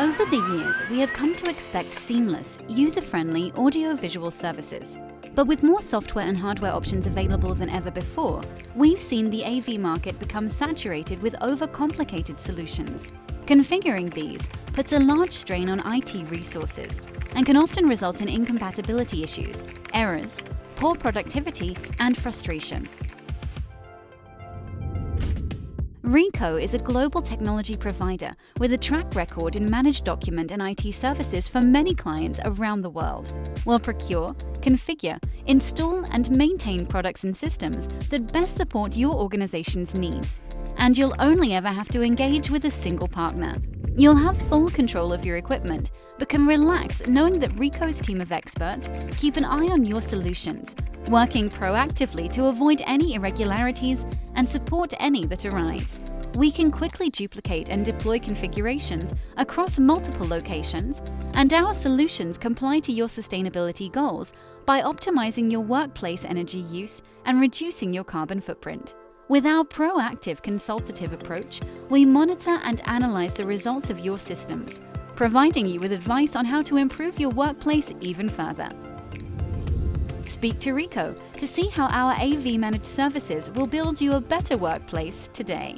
Over the years, we have come to expect seamless, user-friendly audio-visual services. But with more software and hardware options available than ever before, we've seen the AV market become saturated with overcomplicated solutions. Configuring these puts a large strain on IT resources and can often result in incompatibility issues, errors, poor productivity, and frustration. Ricoh is a global technology provider with a track record in managed document and IT services for many clients around the world. We'll procure, configure, install, and maintain products and systems that best support your organization's needs. And you'll only ever have to engage with a single partner. You'll have full control of your equipment, but can relax knowing that Ricoh's team of experts keep an eye on your solutions, working proactively to avoid any irregularities and support any that arise. We can quickly duplicate and deploy configurations across multiple locations, and our solutions comply to your sustainability goals by optimizing your workplace energy use and reducing your carbon footprint. With our proactive consultative approach, we monitor and analyze the results of your systems, providing you with advice on how to improve your workplace even further. Speak to Ricoh to see how our AV managed services will build you a better workplace today.